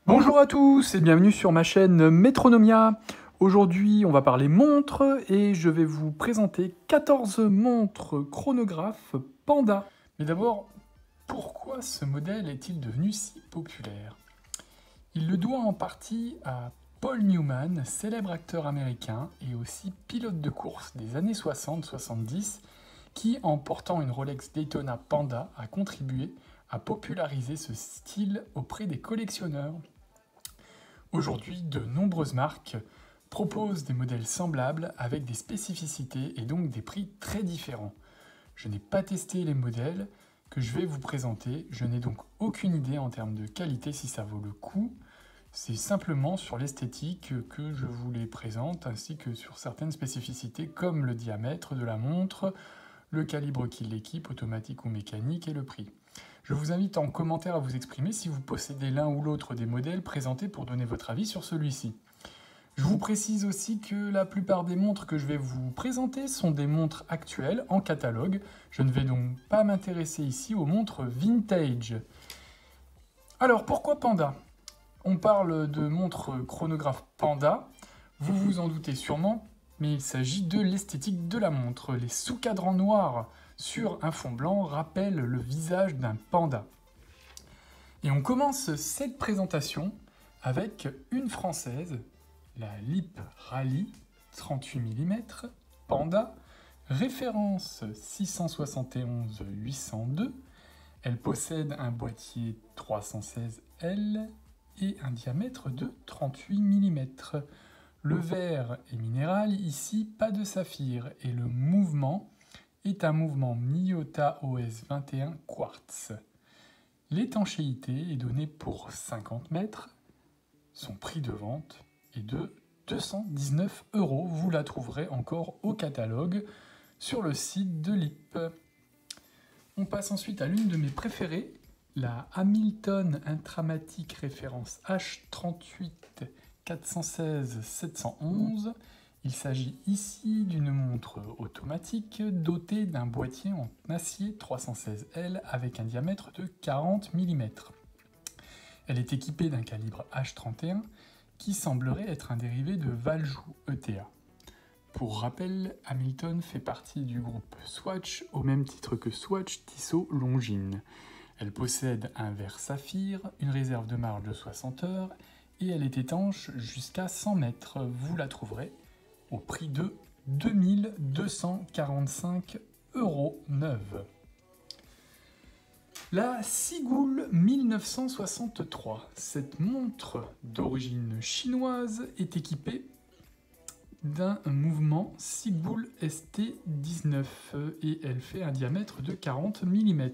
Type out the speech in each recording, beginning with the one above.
Bonjour à tous et bienvenue sur ma chaîne Metronomia. Aujourd'hui, on va parler montres et je vais vous présenter 14 montres chronographes Panda. Mais d'abord, pourquoi ce modèle est-il devenu si populaire? Il le doit en partie à Paul Newman, célèbre acteur américain et aussi pilote de course des années 60-70, qui, en portant une Rolex Daytona Panda, a contribué à populariser ce style auprès des collectionneurs. Aujourd'hui, de nombreuses marques proposent des modèles semblables avec des spécificités et donc des prix très différents. Je n'ai pas testé les modèles que je vais vous présenter, je n'ai donc aucune idée en termes de qualité si ça vaut le coup. C'est simplement sur l'esthétique que je vous les présente, ainsi que sur certaines spécificités comme le diamètre de la montre, le calibre qui l'équipe, automatique ou mécanique, et le prix. Je vous invite en commentaire à vous exprimer si vous possédez l'un ou l'autre des modèles présentés pour donner votre avis sur celui-ci. Je vous précise aussi que la plupart des montres que je vais vous présenter sont des montres actuelles en catalogue. Je ne vais donc pas m'intéresser ici aux montres vintage. Alors pourquoi Panda ? On parle de montres chronographes Panda, vous vous en doutez sûrement, mais il s'agit de l'esthétique de la montre. Les sous-cadrans noirs sur un fond blanc rappellent le visage d'un panda. Et on commence cette présentation avec une française, la Lip Rally 38 mm Panda, référence 671-802. Elle possède un boîtier 316L et un diamètre de 38 mm. Le verre est minéral, ici pas de saphir, et le mouvement est un mouvement Miyota OS 21 quartz. L'étanchéité est donnée pour 50 mètres. Son prix de vente est de 219 €. Vous la trouverez encore au catalogue sur le site de Lip. On passe ensuite à l'une de mes préférées, la Hamilton Intramatic référence H38 416 711. Il s'agit ici d'une montre automatique dotée d'un boîtier en acier 316L avec un diamètre de 40 mm. Elle est équipée d'un calibre H31 qui semblerait être un dérivé de Valjoux ETA. Pour rappel, Hamilton fait partie du groupe Swatch au même titre que Swatch, Tissot, Longines. Elle possède un verre saphir, une réserve de marge de 60 heures et elle est étanche jusqu'à 100 mètres. Vous la trouverez au prix de 2245 € neuve. La Sigul 1963. Cette montre d'origine chinoise est équipée d'un mouvement Sigul ST19 et elle fait un diamètre de 40 mm.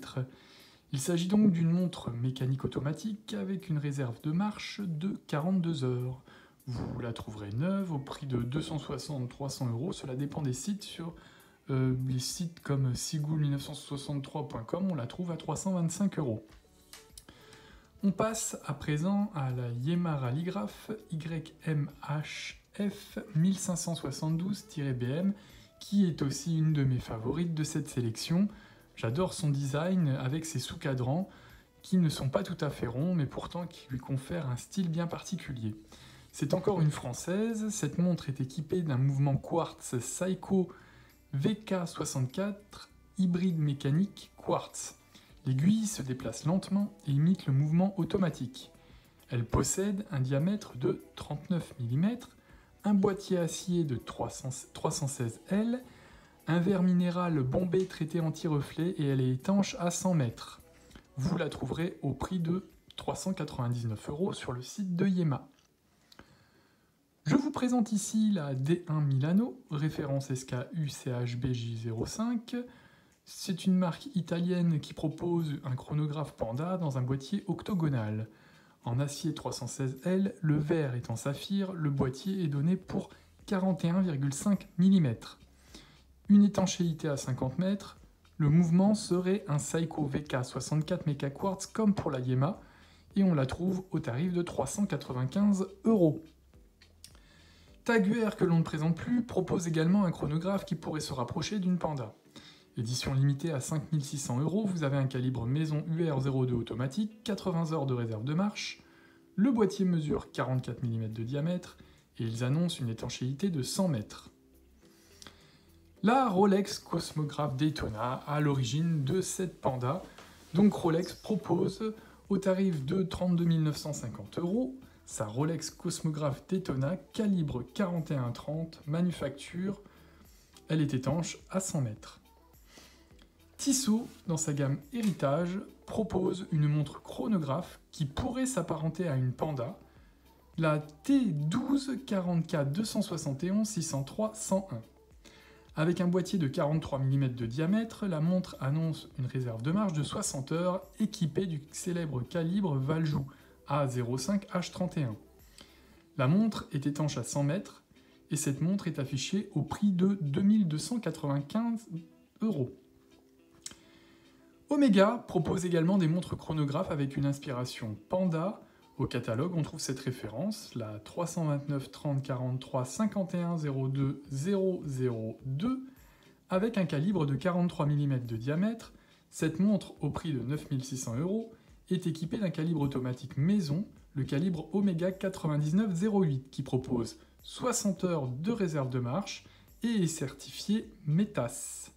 Il s'agit donc d'une montre mécanique automatique avec une réserve de marche de 42 heures. Vous la trouverez neuve au prix de 260-300 €, cela dépend des sites. Sur les sites comme sigul1963.com, on la trouve à 325 €. On passe à présent à la Yema Rallygraph YMHF 1572-BM, qui est aussi une de mes favorites de cette sélection. J'adore son design avec ses sous-cadrans qui ne sont pas tout à fait ronds, mais pourtant qui lui confèrent un style bien particulier. C'est encore une française, cette montre est équipée d'un mouvement quartz Seiko VK64 hybride mécanique quartz. L'aiguille se déplace lentement et imite le mouvement automatique. Elle possède un diamètre de 39 mm, un boîtier acier de 316L, un verre minéral bombé traité anti-reflet et elle est étanche à 100 mètres. Vous la trouverez au prix de 399 € sur le site de Yema. Je vous présente ici la D1 Milano, référence SKU CHBJ05. C'est une marque italienne qui propose un chronographe Panda dans un boîtier octogonal. En acier 316L, le verre est en saphir, le boîtier est donné pour 41,5 mm. Une étanchéité à 50 mètres, le mouvement serait un Seiko VK64 Mecha Quartz comme pour la Yema, et on la trouve au tarif de 395 €. Tag UR, que l'on ne présente plus, propose également un chronographe qui pourrait se rapprocher d'une Panda. Édition limitée à 5600 €, vous avez un calibre maison UR02 automatique, 80 heures de réserve de marche, Le boîtier mesure 44 mm de diamètre et ils annoncent une étanchéité de 100 mètres. La Rolex Cosmograph Daytona à l'origine de cette Panda. Donc Rolex propose au tarif de 32 950 € sa Rolex Cosmograph Daytona calibre 41-30 manufacture. Elle est étanche à 100 mètres. Tissot, dans sa gamme Héritage, propose une montre chronographe qui pourrait s'apparenter à une Panda, la T12 44 271 603 101. Avec un boîtier de 43 mm de diamètre, la montre annonce une réserve de marche de 60 heures équipée du célèbre calibre Valjoux A05 H31. La montre est étanche à 100 mètres et cette montre est affichée au prix de 2295 €. Omega propose également des montres chronographes avec une inspiration Panda. Au catalogue, on trouve cette référence, la 329 30 43 51 02 002, avec un calibre de 43 mm de diamètre. Cette montre, au prix de 9600 €, est équipée d'un calibre automatique maison, le calibre Omega 9908, qui propose 60 heures de réserve de marche et est certifié METAS.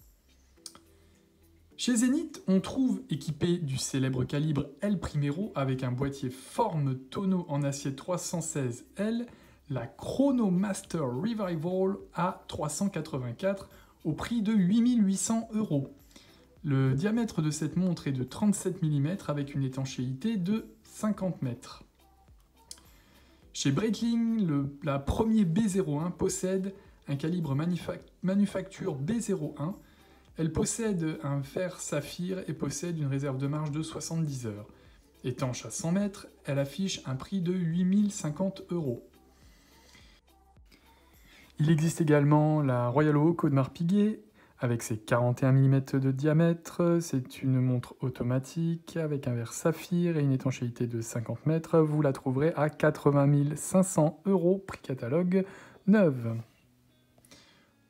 Chez Zenith, on trouve équipé du célèbre calibre El Primero avec un boîtier forme tonneau en acier 316L, la Chronomaster Revival A384 au prix de 8800 €. Le diamètre de cette montre est de 37 mm avec une étanchéité de 50 mètres. Chez Breitling, la premier B01 possède un calibre manufacture B01. Elle possède un fer saphir et possède une réserve de marche de 70 heures. Étanche à 100 mètres, elle affiche un prix de 8050 €. Il existe également la Royal Oak Audemars Piguet avec ses 41 mm de diamètre. C'est une montre automatique avec un verre saphir et une étanchéité de 50 mètres. Vous la trouverez à 80 500 €, prix catalogue neuve.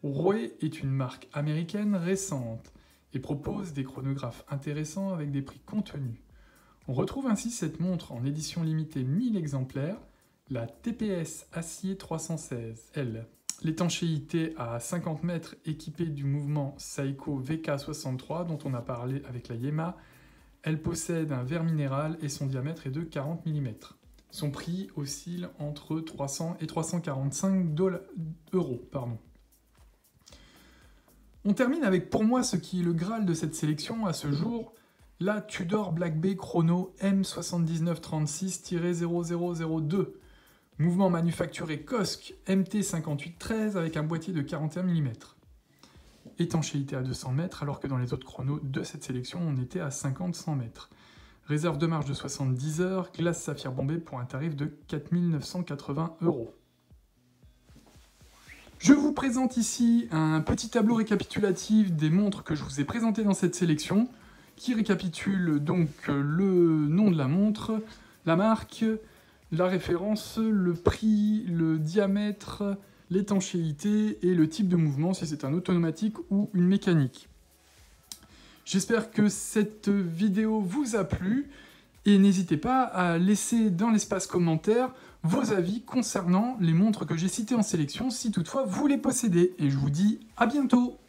Roe est une marque américaine récente et propose des chronographes intéressants avec des prix contenus. On retrouve ainsi cette montre en édition limitée 1000 exemplaires, la TPS Acier 316L. L'étanchéité à 50 mètres équipée du mouvement Seiko VK63 dont on a parlé avec la Yema. Elle possède un verre minéral et son diamètre est de 40 mm. Son prix oscille entre 300 et 345 €. On termine avec pour moi ce qui est le Graal de cette sélection à ce jour, la Tudor Black Bay Chrono M7936-0002. Mouvement manufacturé COSC MT5813 avec un boîtier de 41 mm. Étanchéité à 200 mètres alors que dans les autres chronos de cette sélection on était à 50-100 mètres. Réserve de marche de 70 heures, glace saphir bombée pour un tarif de 4980 €. Je vous présente ici un petit tableau récapitulatif des montres que je vous ai présentées dans cette sélection, qui récapitule donc le nom de la montre, la marque, la référence, le prix, le diamètre, l'étanchéité et le type de mouvement, si c'est un automatique ou une mécanique. J'espère que cette vidéo vous a plu et n'hésitez pas à laisser dans l'espace commentaire vos avis concernant les montres que j'ai citées en sélection si toutefois vous les possédez. Et je vous dis à bientôt!